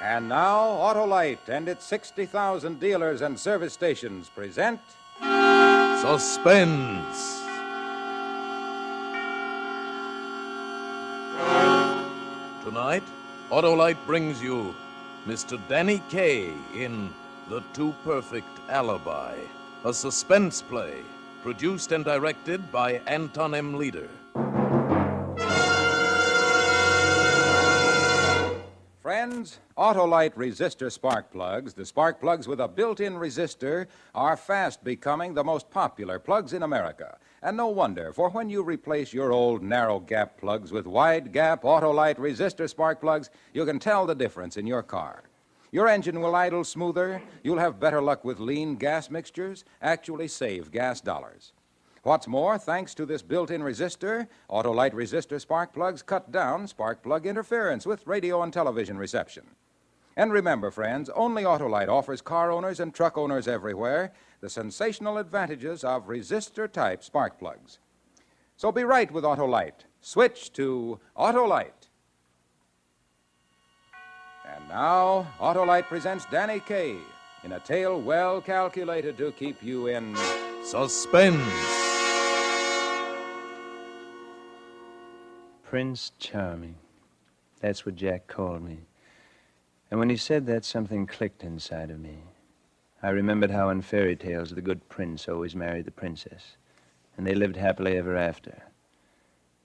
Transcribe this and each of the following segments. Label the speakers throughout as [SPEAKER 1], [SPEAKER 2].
[SPEAKER 1] And now, Autolite and its 60,000 dealers and service stations present...
[SPEAKER 2] Suspense. Tonight, Autolite brings you Mr. Danny Kaye in The Too Perfect Alibi, a suspense play produced and directed by Anton M. Leader.
[SPEAKER 1] Friends, Autolite resistor spark plugs, the spark plugs with a built-in resistor, are fast becoming the most popular plugs in America. And no wonder, for when you replace your old narrow-gap plugs with wide-gap Autolite resistor spark plugs, you can tell the difference in your car. Your engine will idle smoother, you'll have better luck with lean gas mixtures, actually save gas dollars. What's more, thanks to this built-in resistor, Autolite resistor spark plugs cut down spark plug interference with radio and television reception. And remember, friends, only Autolite offers car owners and truck owners everywhere the sensational advantages of resistor-type spark plugs. So be right with Autolite. Switch to Autolite. And now, Autolite presents Danny Kaye in a tale well calculated to keep you in...
[SPEAKER 2] Suspense.
[SPEAKER 3] Prince Charming. That's what Jack called me. And when he said that, something clicked inside of me. I remembered how in fairy tales the good prince always married the princess. And they lived happily ever after.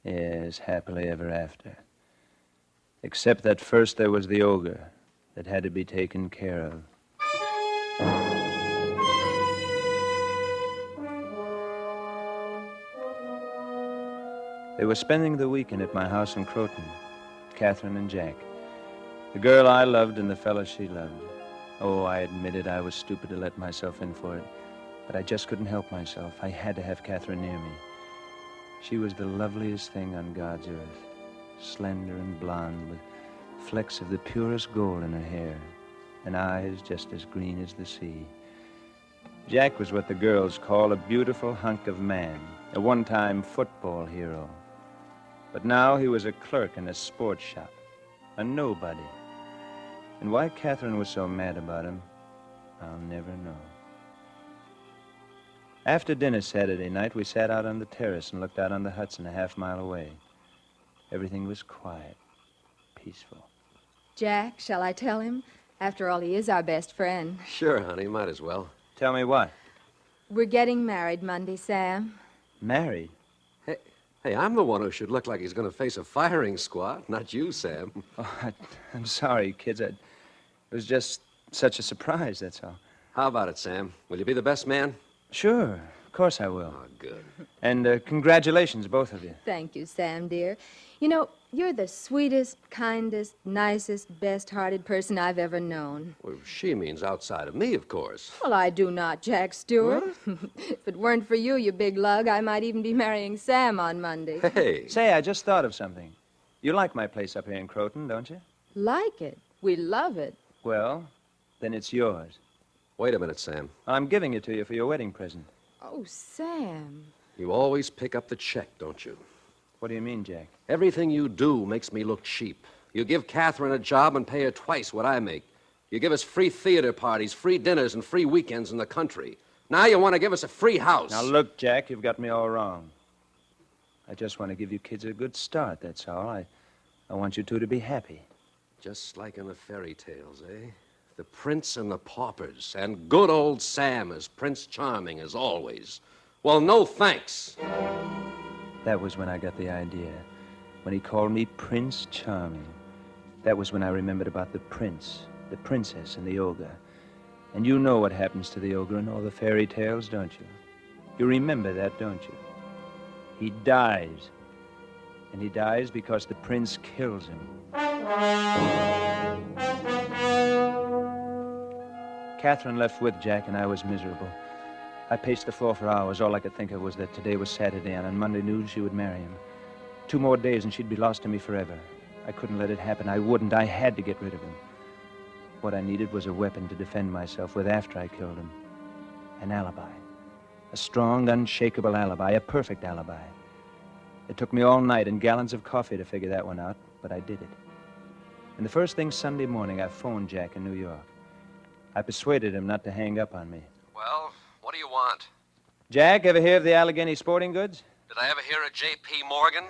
[SPEAKER 3] Yes, happily ever after. Except that first there was the ogre that had to be taken care of. They were spending the weekend at my house in Croton, Catherine and Jack. The girl I loved and the fellow she loved. Oh, I admitted I was stupid to let myself in for it, but I just couldn't help myself. I had to have Catherine near me. She was the loveliest thing on God's earth, slender and blonde, with flecks of the purest gold in her hair, and eyes just as green as the sea. Jack was what the girls call a beautiful hunk of man, a one-time football hero. But now he was a clerk in a sports shop, a nobody. And why Catherine was so mad about him, I'll never know. After dinner Saturday night, we sat out on the terrace and looked out on the Hudson a half-mile away. Everything was quiet, peaceful.
[SPEAKER 4] Jack, shall I tell him? After all, he is our best friend.
[SPEAKER 5] Sure, honey, might as well.
[SPEAKER 3] Tell me what?
[SPEAKER 4] We're getting married Monday, Sam.
[SPEAKER 3] Married?
[SPEAKER 5] Hey, I'm the one who should look like he's going to face a firing squad, not you, Sam.
[SPEAKER 3] Oh, I'm sorry, kids. It was just such a surprise, that's all.
[SPEAKER 5] How about it, Sam? Will you be the best man?
[SPEAKER 3] Sure, of course I will.
[SPEAKER 5] Oh, good.
[SPEAKER 3] And congratulations, both of you.
[SPEAKER 4] Thank you, Sam, dear. You know, you're the sweetest, kindest, nicest, best-hearted person I've ever known.
[SPEAKER 5] Well, she means outside of me, of course.
[SPEAKER 4] Well, I do not, Jack Stewart. If it weren't for you, you big lug, I might even be marrying Sam on Monday.
[SPEAKER 5] Hey.
[SPEAKER 3] Say, I just thought of something. You like my place up here in Croton, don't you?
[SPEAKER 4] Like it. We love it.
[SPEAKER 3] Well, then it's yours.
[SPEAKER 5] Wait a minute, Sam.
[SPEAKER 3] I'm giving it to you for your wedding present.
[SPEAKER 4] Oh, Sam.
[SPEAKER 5] You always pick up the check, don't you?
[SPEAKER 3] What do you mean, Jack?
[SPEAKER 5] Everything you do makes me look cheap. You give Catherine a job and pay her twice what I make. You give us free theater parties, free dinners, and free weekends in the country. Now you want to give us a free house.
[SPEAKER 3] Now, look, Jack, you've got me all wrong. I just want to give you kids a good start, that's all. I want you two to be happy.
[SPEAKER 5] Just like in the fairy tales, eh? The prince and the paupers, and good old Sam as Prince Charming, as always. Well, no thanks.
[SPEAKER 3] That was when I got the idea. When he called me Prince Charming. That was when I remembered about the prince, the princess, and the ogre. And you know what happens to the ogre in all the fairy tales, don't you? You remember that, don't you? He dies. And he dies because the prince kills him. Catherine left with Jack, and I was miserable. I paced the floor for hours. All I could think of was that today was Saturday, and on Monday noon she would marry him. 2 more days, and she'd be lost to me forever. I couldn't let it happen. I wouldn't. I had to get rid of him. What I needed was a weapon to defend myself with after I killed him. An alibi. A strong, unshakable alibi. A perfect alibi. It took me all night and gallons of coffee to figure that one out, but I did it. And the first thing Sunday morning, I phoned Jack in New York. I persuaded him not to hang up on me.
[SPEAKER 5] Well, what do you want?
[SPEAKER 3] Jack, ever hear of the Allegheny Sporting Goods?
[SPEAKER 5] Did I ever hear of J.P. Morgan?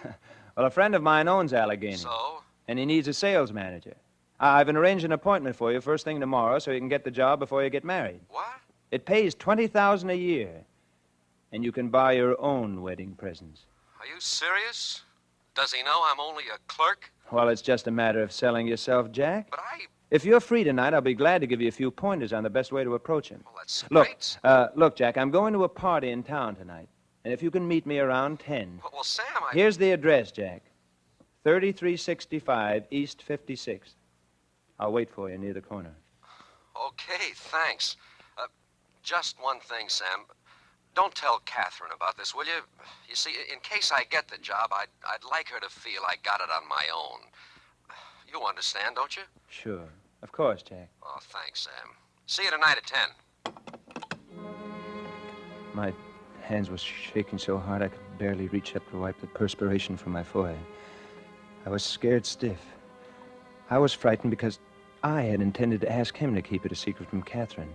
[SPEAKER 3] Well, a friend of mine owns Allegheny.
[SPEAKER 5] So?
[SPEAKER 3] And he needs a sales manager. I've arranged an appointment for you first thing tomorrow so you can get the job before you get married.
[SPEAKER 5] What?
[SPEAKER 3] It pays $20,000 a year. And you can buy your own wedding presents.
[SPEAKER 5] Are you serious? Does he know I'm only a clerk?
[SPEAKER 3] Well, it's just a matter of selling yourself, Jack.
[SPEAKER 5] But I...
[SPEAKER 3] If you're free tonight, I'll be glad to give you a few pointers on the best way to approach him.
[SPEAKER 5] Well, that's
[SPEAKER 3] Look,
[SPEAKER 5] great.
[SPEAKER 3] look, Jack, I'm going to a party in town tonight. And if you can meet me around 10.
[SPEAKER 5] Well, Sam,
[SPEAKER 3] Here's the address, Jack. 3365 East 56th. I'll wait for you near the corner.
[SPEAKER 5] Okay, thanks. Just one thing, Sam. Don't tell Catherine about this, will you? You see, in case I get the job, I'd like her to feel I got it on my own. You understand, don't you?
[SPEAKER 3] Sure. Of course, Jack.
[SPEAKER 5] Oh, thanks, Sam. See you tonight at 10.
[SPEAKER 3] My hands were shaking so hard I could barely reach up to wipe the perspiration from my forehead. I was scared stiff. I was frightened because I had intended to ask him to keep it a secret from Catherine.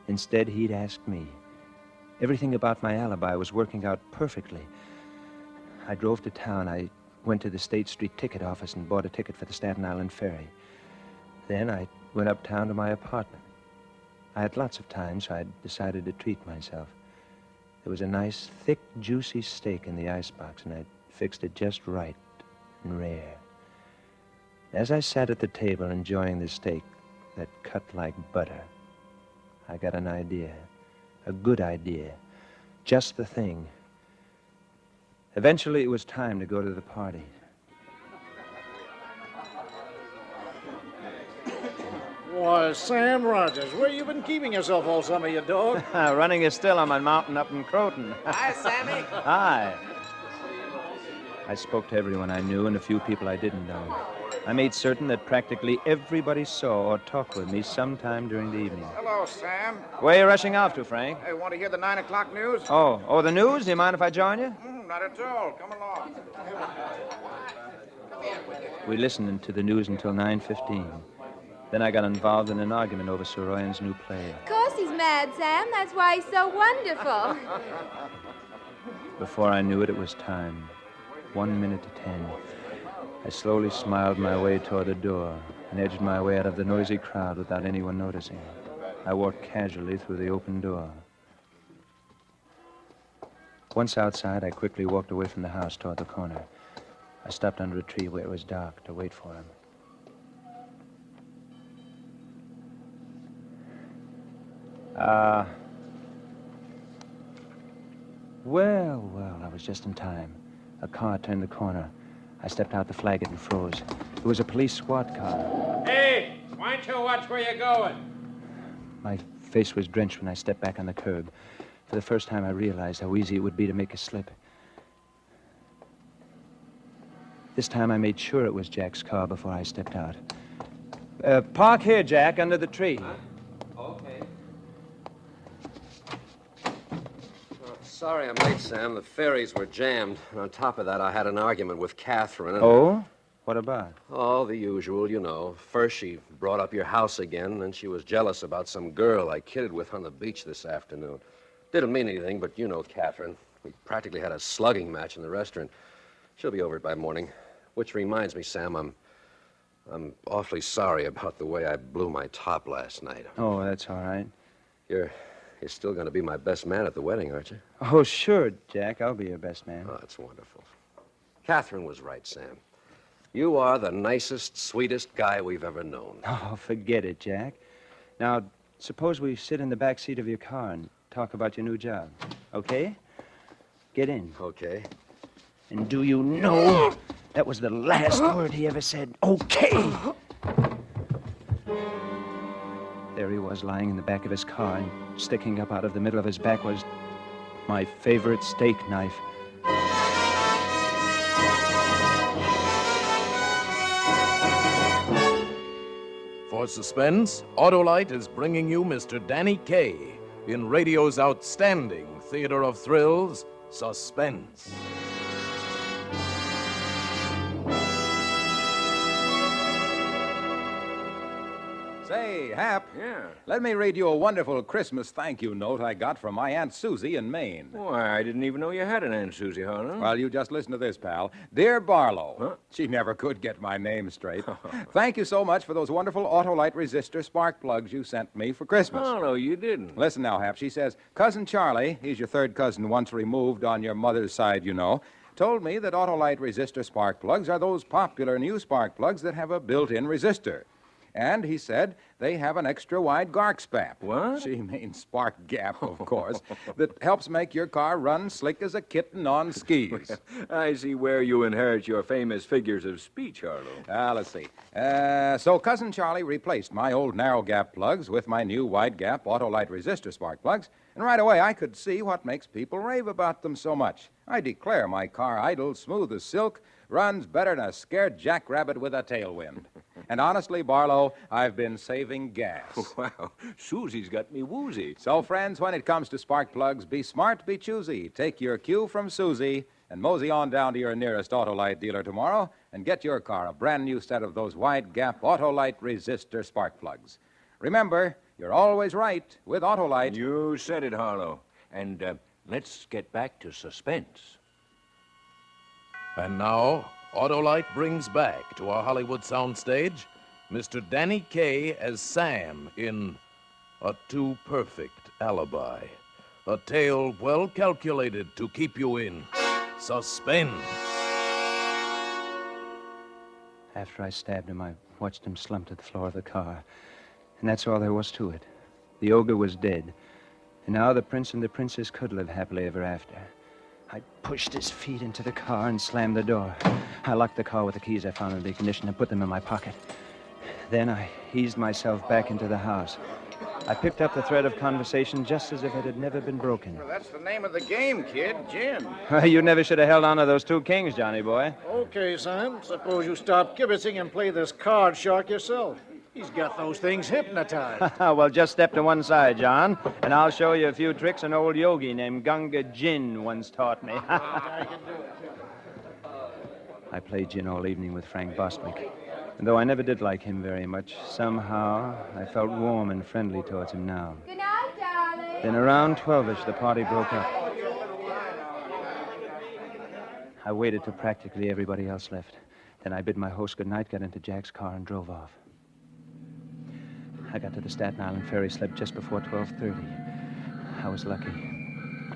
[SPEAKER 3] Instead, he'd asked me. Everything about my alibi was working out perfectly. I drove to town. I went to the State Street ticket office and bought a ticket for the Staten Island ferry. Then I went uptown to my apartment. I had lots of time, so I decided to treat myself. There was a nice, thick, juicy steak in the icebox, and I'd fixed it just right and rare. As I sat at the table enjoying the steak that cut like butter, I got an idea. A good idea. Just the thing. Eventually, it was time to go to the party.
[SPEAKER 6] Why, Sam Rogers, where you been keeping yourself all summer, you dog?
[SPEAKER 3] Running a still on my mountain up in Croton.
[SPEAKER 7] Hi, Sammy.
[SPEAKER 3] Hi. I spoke to everyone I knew and a few people I didn't know. I made certain that practically everybody saw or talked with me sometime during the evening.
[SPEAKER 7] Hello, Sam.
[SPEAKER 3] Where are you rushing off to, Frank?
[SPEAKER 7] Hey, want to hear the 9 o'clock news?
[SPEAKER 3] Oh, the news? Do you mind if I join you?
[SPEAKER 7] Not at all. Come along.
[SPEAKER 3] We listened to the news until 9:15. Then I got involved in an argument over Soroyan's new play.
[SPEAKER 4] Of course he's mad, Sam. That's why he's so wonderful.
[SPEAKER 3] Before I knew it, it was time. 1 minute to 10. I slowly smiled my way toward the door and edged my way out of the noisy crowd without anyone noticing. I walked casually through the open door. Once outside, I quickly walked away from the house toward the corner. I stopped under a tree where it was dark to wait for him. Well, I was just in time. A car turned the corner. I stepped out to flag it and froze. It was a police squad car.
[SPEAKER 8] Hey, why don't you watch where you're going?
[SPEAKER 3] My face was drenched when I stepped back on the curb. For the first time, I realized how easy it would be to make a slip. This time, I made sure it was Jack's car before I stepped out. Park here, Jack, under the tree.
[SPEAKER 5] Okay. Sorry I'm late, Sam. The ferries were jammed. And on top of that, I had an argument with Catherine. And...
[SPEAKER 3] Oh? What about?
[SPEAKER 5] Oh, the usual, you know. First, she brought up your house again, then she was jealous about some girl I kidded with on the beach this afternoon. Didn't mean anything, but you know Catherine. We practically had a slugging match in the restaurant. She'll be over it by morning. Which reminds me, Sam, I'm awfully sorry about the way I blew my top last night.
[SPEAKER 3] Oh, that's all right.
[SPEAKER 5] You're still going to be my best man at the wedding, aren't you?
[SPEAKER 3] Oh, sure, Jack. I'll be your best man.
[SPEAKER 5] Oh, that's wonderful. Catherine was right, Sam. You are the nicest, sweetest guy we've ever known.
[SPEAKER 3] Oh, forget it, Jack. Now, suppose we sit in the back seat of your car and talk about your new job. Okay? Get in.
[SPEAKER 5] Okay.
[SPEAKER 3] And do you know that was the last word he ever said? Okay! There he was, lying in the back of his car, and sticking up out of the middle of his back was my favorite steak knife.
[SPEAKER 2] For Suspense, Autolite is bringing you Mr. Danny Kaye in radio's outstanding theater of thrills, Suspense.
[SPEAKER 1] Say, Hap.
[SPEAKER 9] Yeah.
[SPEAKER 1] Let me read you a wonderful Christmas thank you note I got from my Aunt Susie in Maine.
[SPEAKER 9] Why, I didn't even know you had an Aunt Susie, Harlow.
[SPEAKER 1] Well, you just listen to this, pal. Dear Barlow.
[SPEAKER 9] Huh?
[SPEAKER 1] She never could get my name straight. Thank you so much for those wonderful Autolite resistor spark plugs you sent me for Christmas.
[SPEAKER 9] Harlow, you didn't.
[SPEAKER 1] Listen now, Hap. She says, Cousin Charlie, he's your third cousin once removed on your mother's side, you know, told me that Autolite resistor spark plugs are those popular new spark plugs that have a built-in resistor. And he said they have an extra wide gark spap.
[SPEAKER 9] What?
[SPEAKER 1] She means spark gap, of course, that helps make your car run slick as a kitten on skis.
[SPEAKER 9] I see where you inherit your famous figures of speech, Harlow.
[SPEAKER 1] Let's see. So Cousin Charlie replaced my old narrow gap plugs with my new wide gap Autolite resistor spark plugs, and right away I could see what makes people rave about them so much. I declare my car idles smooth as silk, runs better than a scared jackrabbit with a tailwind. And honestly, Barlow, I've been saving gas.
[SPEAKER 9] Wow, Susie's got me woozy.
[SPEAKER 1] So, friends, when it comes to spark plugs, be smart, be choosy. Take your cue from Susie and mosey on down to your nearest Autolite dealer tomorrow and get your car a brand new set of those wide gap Autolite resistor spark plugs. Remember, you're always right with Autolite.
[SPEAKER 9] You said it, Harlow. And let's get back to Suspense.
[SPEAKER 2] And now, Autolite brings back to our Hollywood soundstage Mr. Danny Kaye as Sam in A Too Perfect Alibi. A tale well calculated to keep you in suspense.
[SPEAKER 3] After I stabbed him, I watched him slump to the floor of the car. And that's all there was to it. The ogre was dead. And now the prince and the princess could live happily ever after. I pushed his feet into the car and slammed the door. I locked the car with the keys I found in the ignition and put them in my pocket. Then I eased myself back into the house. I picked up the thread of conversation just as if it had never been broken.
[SPEAKER 7] Well, that's the name of the game, kid. Gin.
[SPEAKER 3] You never should have held on to those two kings, Johnny boy.
[SPEAKER 6] Okay, Sam. Suppose you stop kibitzing and play this card shark yourself. He's got those things hypnotized.
[SPEAKER 3] Well, just step to one side, John, and I'll show you a few tricks an old yogi named Gunga Jin once taught me. I played gin all evening with Frank Bostwick. And though I never did like him very much, somehow I felt warm and friendly towards him now.
[SPEAKER 4] Good night, darling.
[SPEAKER 3] Then around 12-ish, the party broke up. I waited till practically everybody else left. Then I bid my host good night, got into Jack's car, and drove off. I got to the Staten Island ferry slip just before 12:30. I was lucky.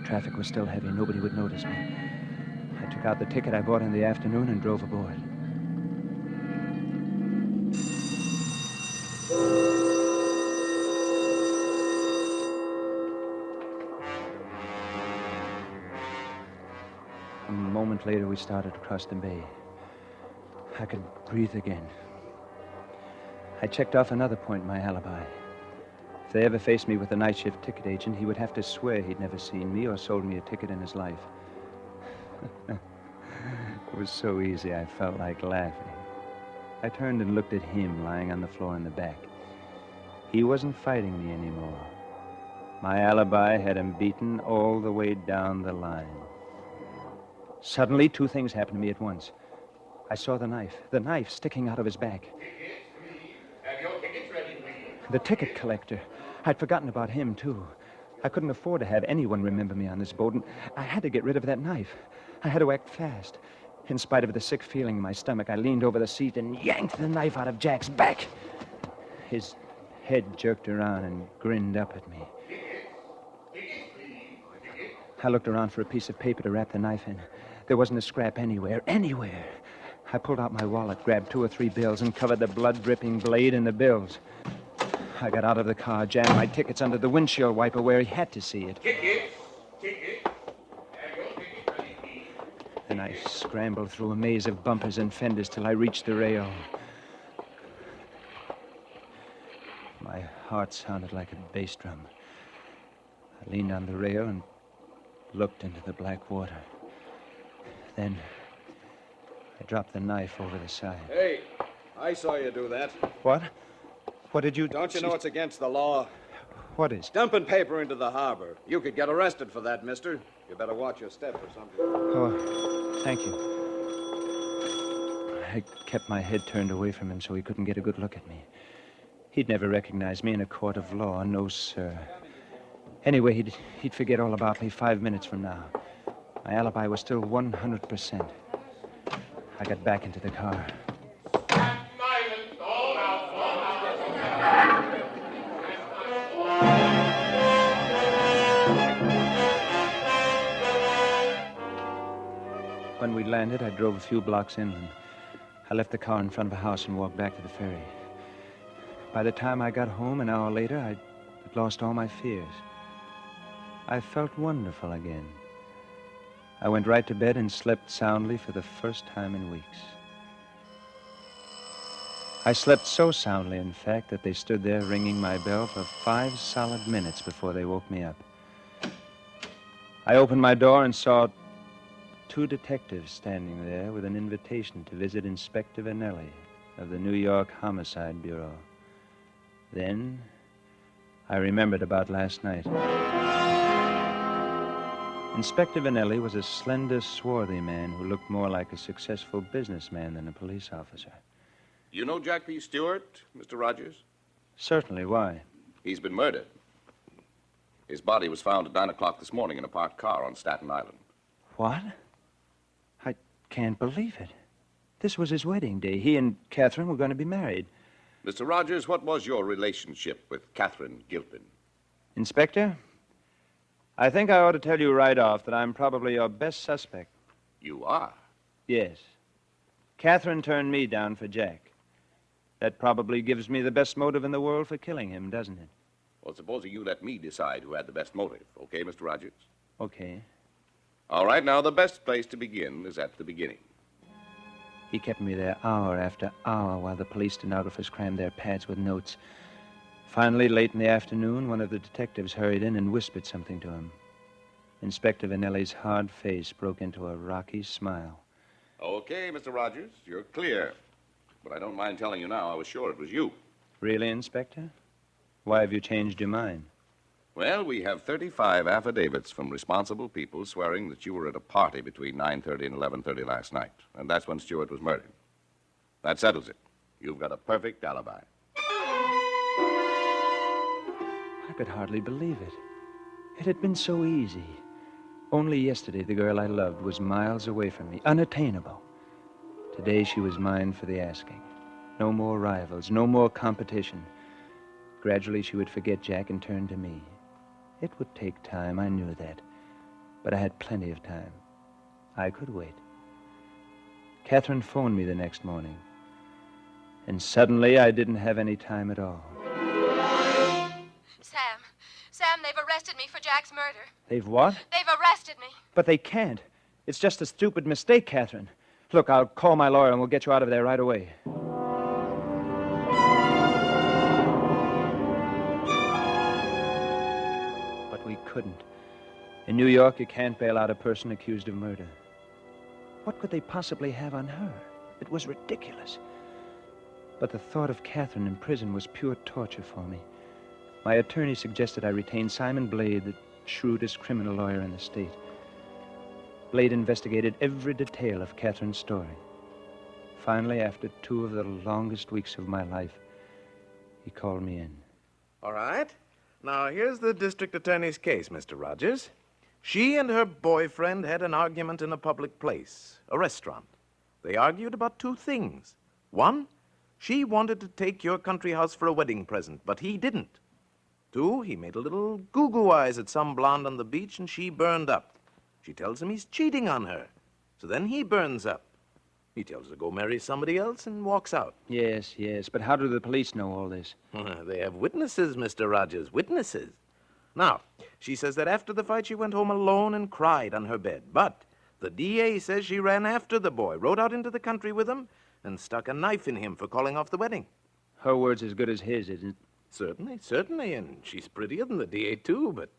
[SPEAKER 3] Traffic was still heavy. Nobody would notice me. I took out the ticket I bought in the afternoon and drove aboard. A moment later, we started across the bay. I could breathe again. I checked off another point in my alibi. If they ever faced me with a night shift ticket agent, he would have to swear he'd never seen me or sold me a ticket in his life. It was so easy, I felt like laughing. I turned and looked at him lying on the floor in the back. He wasn't fighting me anymore. My alibi had him beaten all the way down the line. Suddenly, two things happened to me at once. I saw the knife sticking out of his back.
[SPEAKER 8] Have your tickets ready, please.
[SPEAKER 3] The ticket collector. I'd forgotten about him, too. I couldn't afford to have anyone remember me on this boat, and I had to get rid of that knife. I had to act fast. In spite of the sick feeling in my stomach, I leaned over the seat and yanked the knife out of Jack's back. His head jerked around and grinned up at me. I looked around for a piece of paper to wrap the knife in. There wasn't a scrap anywhere. I pulled out my wallet, grabbed 2 or 3 bills, and covered the blood-dripping blade in the bills. I got out of the car, jammed my tickets under the windshield wiper where he had to see it.
[SPEAKER 8] Tickets. Have your tickets ready, please.
[SPEAKER 3] Then I scrambled through a maze of bumpers and fenders till I reached the rail. My heart sounded like a bass drum. I leaned on the rail and looked into the black water. Then I dropped the knife over the side.
[SPEAKER 10] Hey, I saw you do that.
[SPEAKER 3] What? What did you...
[SPEAKER 10] Don't you know it's against the law?
[SPEAKER 3] What is?
[SPEAKER 10] Dumping paper into the harbor. You could get arrested for that, mister. You better watch your step or something.
[SPEAKER 3] Oh, thank you. I kept my head turned away from him so he couldn't get a good look at me. He'd never recognize me in a court of law. No, sir. Anyway, he'd forget all about me 5 minutes from now. My alibi was still 100%. I got back into the car. When we landed, I drove a few blocks inland. I left the car in front of a house and walked back to the ferry. By the time I got home, an hour later, I'd lost all my fears. I felt wonderful again. I went right to bed and slept soundly for the first time in weeks. I slept so soundly, in fact, that they stood there ringing my bell for 5 solid minutes before they woke me up. I opened my door and saw 2 detectives standing there with an invitation to visit Inspector Vanelli of the New York Homicide Bureau. Then I remembered about last night. Inspector Vanelli was a slender, swarthy man who looked more like a successful businessman than a police officer.
[SPEAKER 10] You know Jack P. Stewart, Mr. Rogers?
[SPEAKER 3] Certainly. Why?
[SPEAKER 10] He's been murdered. His body was found at 9 o'clock this morning in a parked car on Staten Island.
[SPEAKER 3] What? I can't believe it. This was his wedding day. He and Catherine were going to be married.
[SPEAKER 10] Mr. Rogers, what was your relationship with Catherine Gilpin?
[SPEAKER 3] Inspector, I think I ought to tell you right off that I'm probably your best suspect.
[SPEAKER 10] You are?
[SPEAKER 3] Yes. Catherine turned me down for Jack. That probably gives me the best motive in the world for killing him, doesn't it?
[SPEAKER 10] Well, supposing you let me decide who had the best motive. Okay, Mr. Rogers?
[SPEAKER 3] Okay.
[SPEAKER 10] All right, now the best place to begin is at the beginning.
[SPEAKER 3] He kept me there hour after hour while the police stenographers crammed their pads with notes. Finally, late in the afternoon, one of the detectives hurried in and whispered something to him. Inspector Vanelli's hard face broke into a rocky smile.
[SPEAKER 10] Okay, Mr. Rogers, you're clear. But I don't mind telling you now, I was sure it was you.
[SPEAKER 3] Really, Inspector? Why have you changed your mind?
[SPEAKER 10] Well, we have 35 affidavits from responsible people swearing that you were at a party between 9:30 and 11:30 last night. And that's when Stewart was murdered. That settles it. You've got a perfect alibi.
[SPEAKER 3] I could hardly believe it. It had been so easy. Only yesterday, the girl I loved was miles away from me, unattainable. Today, she was mine for the asking. No more rivals, no more competition. Gradually, she would forget Jack and turn to me. It would take time, I knew that. But I had plenty of time. I could wait. Catherine phoned me the next morning. And suddenly, I didn't have any time at all.
[SPEAKER 4] Sam, they've arrested me for Jack's murder.
[SPEAKER 3] They've what?
[SPEAKER 4] They've arrested me.
[SPEAKER 3] But they can't. It's just a stupid mistake, Catherine. Look, I'll call my lawyer and we'll get you out of there right away. But we couldn't. In New York, you can't bail out a person accused of murder. What could they possibly have on her? It was ridiculous. But the thought of Catherine in prison was pure torture for me. My attorney suggested I retain Simon Blade, the shrewdest criminal lawyer in the state. Blade investigated every detail of Catherine's story. Finally, after 2 of the longest weeks of my life, he called me in.
[SPEAKER 2] All right. Now, here's the district attorney's case, Mr. Rogers. She and her boyfriend had an argument in a public place, a restaurant. They argued about 2 things. 1, she wanted to take your country house for a wedding present, but he didn't. 2, he made a little goo-goo eyes at some blonde on the beach, and she burned up. She tells him he's cheating on her. So then he burns up. He tells her to go marry somebody else and walks out.
[SPEAKER 3] Yes, but how do the police know all this?
[SPEAKER 2] They have witnesses, Mr. Rogers, witnesses. Now, she says that after the fight she went home alone and cried on her bed. But the DA says she ran after the boy, rode out into the country with him, and stuck a knife in him for calling off the wedding.
[SPEAKER 3] Her word's as good as his, isn't it?
[SPEAKER 2] Certainly, and she's prettier than the DA, too, but,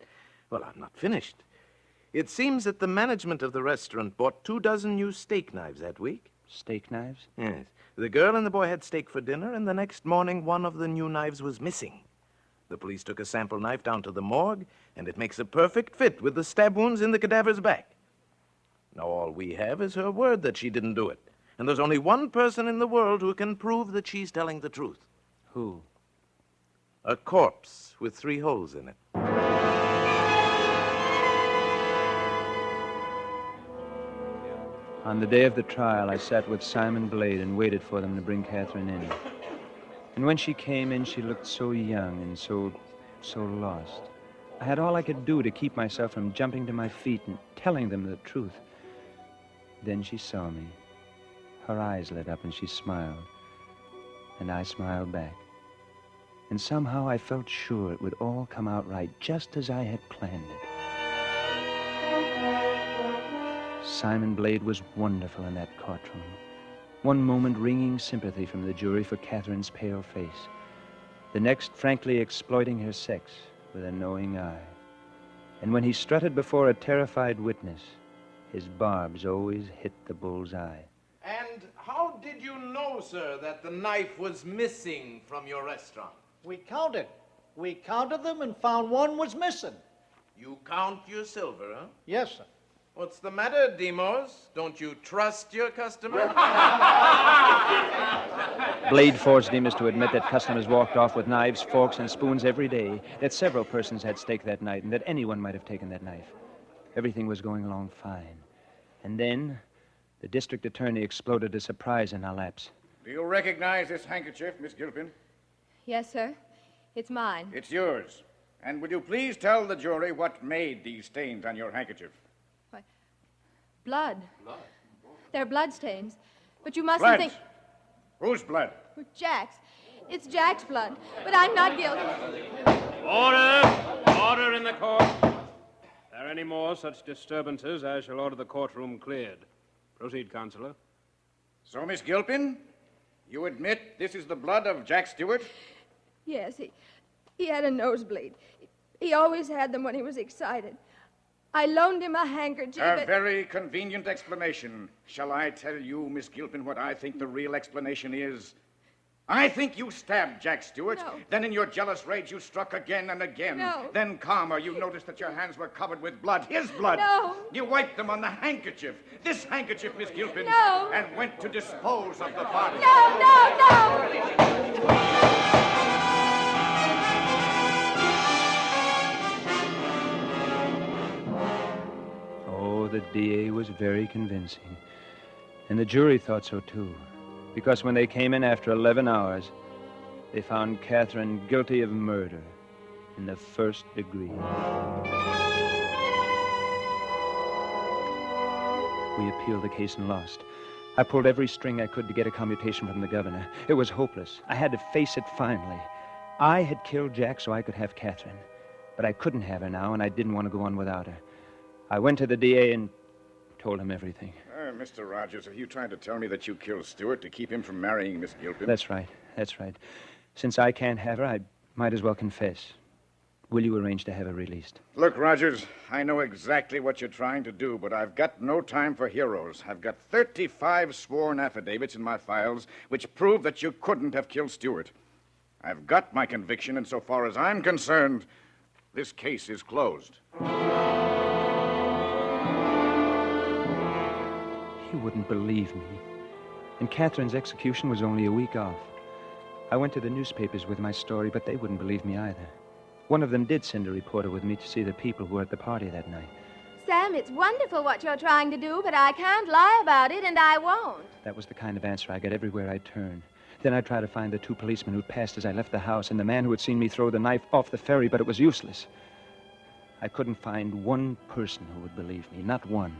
[SPEAKER 2] well, I'm not finished. It seems that the management of the restaurant bought 24 new steak knives that week.
[SPEAKER 3] Steak knives?
[SPEAKER 2] Yes. The girl and the boy had steak for dinner, and the next morning one of the new knives was missing. The police took a sample knife down to the morgue, and it makes a perfect fit with the stab wounds in the cadaver's back. Now, all we have is her word that she didn't do it. And there's only one person in the world who can prove that she's telling the truth.
[SPEAKER 3] Who?
[SPEAKER 2] A corpse with 3 holes in it.
[SPEAKER 3] On the day of the trial, I sat with Simon Blade and waited for them to bring Catherine in. And when she came in, she looked so young and so lost. I had all I could do to keep myself from jumping to my feet and telling them the truth. Then she saw me. Her eyes lit up and she smiled. And I smiled back. And somehow I felt sure it would all come out right, just as I had planned it. Simon Blade was wonderful in that courtroom. One moment wringing sympathy from the jury for Catherine's pale face. The next frankly exploiting her sex with a knowing eye. And when he strutted before a terrified witness, his barbs always hit the bull's eye.
[SPEAKER 2] And how did you know, sir, that the knife was missing from your restaurant?
[SPEAKER 6] We counted. We counted them and found one was missing.
[SPEAKER 2] You count your silver, huh?
[SPEAKER 6] Yes, sir.
[SPEAKER 2] What's the matter, Demos? Don't you trust your customer?
[SPEAKER 3] Blade forced Demas to admit that customers walked off with knives, forks, and spoons every day, that several persons had stake that night, and that anyone might have taken that knife. Everything was going along fine. And then, the district attorney exploded a surprise in our laps.
[SPEAKER 7] Do you recognize this handkerchief, Miss Gilpin?
[SPEAKER 4] Yes, sir. It's mine.
[SPEAKER 7] It's yours. And would you please tell the jury what made these stains on your handkerchief?
[SPEAKER 4] Blood. They're blood stains. But you mustn't
[SPEAKER 7] Blood?
[SPEAKER 4] think...
[SPEAKER 7] Whose blood?
[SPEAKER 4] Jack's. It's Jack's blood. But I'm not guilty.
[SPEAKER 11] Order! Order in the court. If there are any more such disturbances, I shall order the courtroom cleared. Proceed, Counselor.
[SPEAKER 7] So, Miss Gilpin, you admit this is the blood of Jack Stewart?
[SPEAKER 4] Yes, he had a nosebleed. He always had them when he was excited. I loaned him a handkerchief.
[SPEAKER 7] A very convenient explanation. Shall I tell you, Miss Gilpin, what I think the real explanation is? I think you stabbed Jack Stewart.
[SPEAKER 4] No.
[SPEAKER 7] Then in your jealous rage, you struck again and again.
[SPEAKER 4] No.
[SPEAKER 7] Then, calmer, you noticed that your hands were covered with blood. His blood.
[SPEAKER 4] No.
[SPEAKER 7] You wiped them on the handkerchief. This handkerchief, Miss Gilpin.
[SPEAKER 4] No.
[SPEAKER 7] And went to dispose of the body.
[SPEAKER 4] No!
[SPEAKER 3] The DA was very convincing. And the jury thought so, too. Because when they came in after 11 hours, they found Catherine guilty of murder in the 1st degree. We appealed the case and lost. I pulled every string I could to get a commutation from the governor. It was hopeless. I had to face it finally. I had killed Jack so I could have Catherine. But I couldn't have her now, and I didn't want to go on without her. I went to the DA and told him everything.
[SPEAKER 7] Mr. Rogers, are you trying to tell me that you killed Stewart to keep him from marrying Miss Gilpin?
[SPEAKER 3] That's right. Since I can't have her, I might as well confess. Will you arrange to have her released?
[SPEAKER 7] Look, Rogers, I know exactly what you're trying to do, but I've got no time for heroes. I've got 35 sworn affidavits in my files which prove that you couldn't have killed Stewart. I've got my conviction, and so far as I'm concerned, this case is closed.
[SPEAKER 3] You wouldn't believe me. And Catherine's execution was only a week off. I went to the newspapers with my story, but they wouldn't believe me either. One of them did send a reporter with me to see the people who were at the party that night.
[SPEAKER 4] Sam, it's wonderful what you're trying to do, but I can't lie about it, and I won't.
[SPEAKER 3] That was the kind of answer I got everywhere I turned. Then I tried to find the 2 policemen who'd passed as I left the house and the man who had seen me throw the knife off the ferry, but it was useless. I couldn't find one person who would believe me, not one.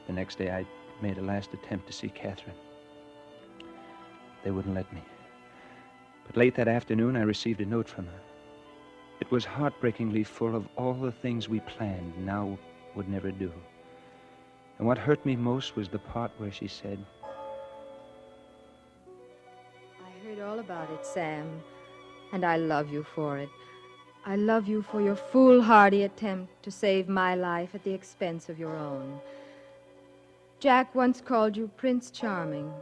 [SPEAKER 3] The next day, I made a last attempt to see Catherine. They wouldn't let me. But late that afternoon, I received a note from her. It was heartbreakingly full of all the things we planned and now would never do. And what hurt me most was the part where she said,
[SPEAKER 4] I heard all about it, Sam, and I love you for it. I love you for your foolhardy attempt to save my life at the expense of your own. Jack once called you Prince Charming,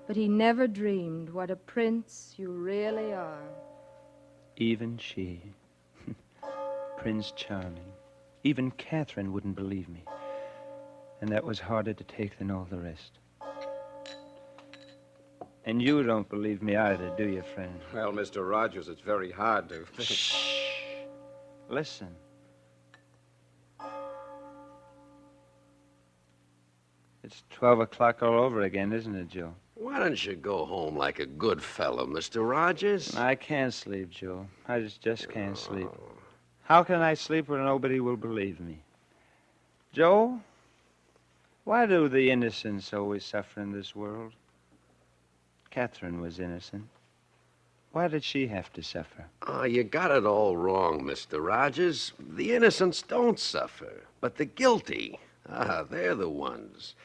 [SPEAKER 4] but he never dreamed what a prince you really are.
[SPEAKER 3] Even she, Prince Charming, even Catherine wouldn't believe me. And that was harder to take than all the rest. And you don't believe me either, do you, friend?
[SPEAKER 5] Well, Mr. Rogers, it's very hard to...
[SPEAKER 3] Shh. Listen. It's 12 o'clock all over again, isn't it, Joe?
[SPEAKER 5] Why don't you go home like a good fellow, Mr. Rogers?
[SPEAKER 3] I can't sleep, Joe. I just can't sleep. How can I sleep where nobody will believe me? Joe, why do the innocents always suffer in this world? Catherine was innocent. Why did she have to suffer?
[SPEAKER 5] Oh, you got it all wrong, Mr. Rogers. The innocents don't suffer, but the guilty, they're the ones.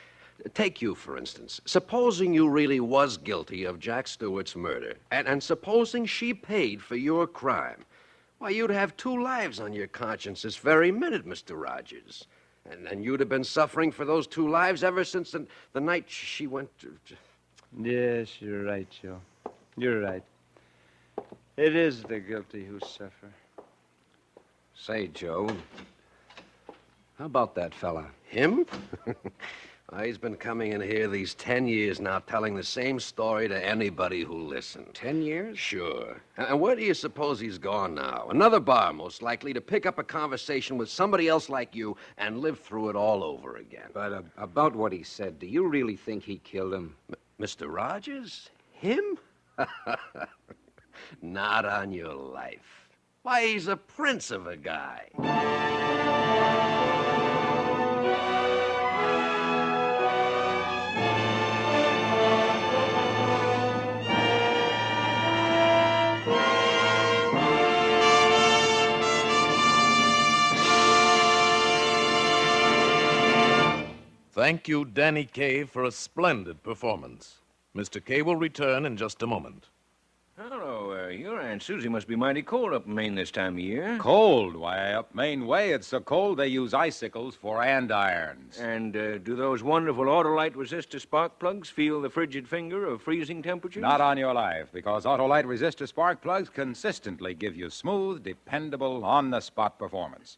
[SPEAKER 5] Take you, for instance. Supposing you really was guilty of Jack Stewart's murder, and supposing she paid for your crime, why, you'd have 2 lives on your conscience this very minute, Mr. Rogers. And you'd have been suffering for those 2 lives ever since the night she went to...
[SPEAKER 3] Yes, you're right, Joe. You're right. It is the guilty who suffer.
[SPEAKER 5] Say, Joe, how about that fella? Him? He's been coming in here these 10 years now, telling the same story to anybody who listened.
[SPEAKER 6] 10 years?
[SPEAKER 5] Sure. And where do you suppose he's gone now? Another bar, most likely, to pick up a conversation with somebody else like you and live through it all over again.
[SPEAKER 12] But about what he said, do you really think he killed him?
[SPEAKER 5] Mr. Rogers? Him? Not on your life. Why, he's a prince of a guy.
[SPEAKER 2] Thank you, Danny Kaye, for a splendid performance. Mr. Kaye will return in just a moment.
[SPEAKER 9] Hello, your Aunt Susie must be mighty cold up in Maine this time of year.
[SPEAKER 1] Cold? Why, up Maine way, it's so cold they use icicles for andirons.
[SPEAKER 9] And do those wonderful Autolite resistor spark plugs feel the frigid finger of freezing temperatures?
[SPEAKER 1] Not on your life, because Autolite resistor spark plugs consistently give you smooth, dependable, on-the-spot performance.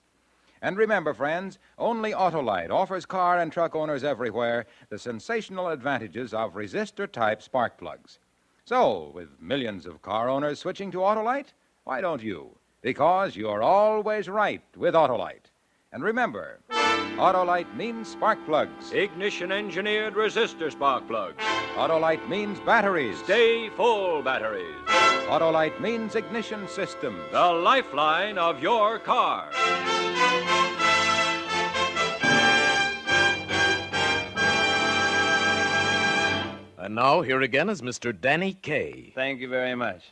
[SPEAKER 1] And remember, friends, only Autolite offers car and truck owners everywhere the sensational advantages of resistor-type spark plugs. So, with millions of car owners switching to Autolite, why don't you? Because you're always right with Autolite. And remember, Autolite means spark plugs.
[SPEAKER 9] Ignition-engineered resistor spark plugs.
[SPEAKER 1] Autolite means batteries.
[SPEAKER 9] Stay full batteries.
[SPEAKER 1] Autolite means ignition systems.
[SPEAKER 9] The lifeline of your car.
[SPEAKER 2] And now, here again is Mr. Danny Kaye.
[SPEAKER 3] Thank you very much.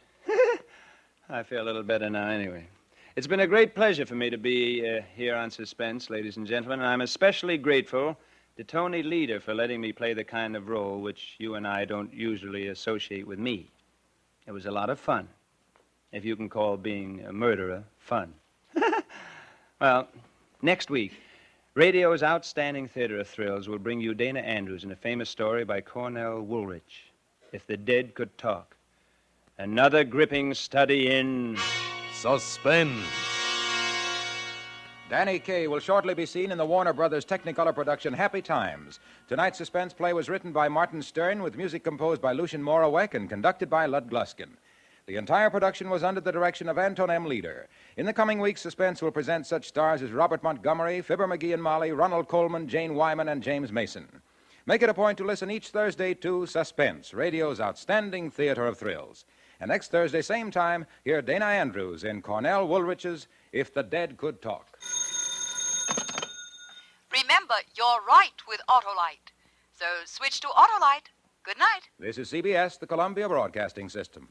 [SPEAKER 3] I feel a little better now anyway. It's been a great pleasure for me to be here on Suspense, ladies and gentlemen, and I'm especially grateful to Tony Leader for letting me play the kind of role which you and I don't usually associate with me. It was a lot of fun, if you can call being a murderer fun. Well, next week, radio's outstanding theater of thrills will bring you Dana Andrews in a famous story by Cornell Woolrich, If the Dead Could Talk. Another gripping study in...
[SPEAKER 2] Suspense.
[SPEAKER 1] Danny Kaye will shortly be seen in the Warner Brothers Technicolor production Happy Times. Tonight's suspense play was written by Martin Stern with music composed by Lucien Moraweck and conducted by Lud Gluskin. The entire production was under the direction of Anton M. Leader. In the coming weeks, Suspense will present such stars as Robert Montgomery, Fibber McGee and Molly, Ronald Coleman, Jane Wyman, and James Mason. Make it a point to listen each Thursday to Suspense, radio's outstanding theater of thrills. And next Thursday, same time, hear Dana Andrews in Cornell Woolrich's If the Dead Could Talk.
[SPEAKER 13] Remember, you're right with Autolite. So switch to Autolite. Good night.
[SPEAKER 1] This is CBS, the Columbia Broadcasting System.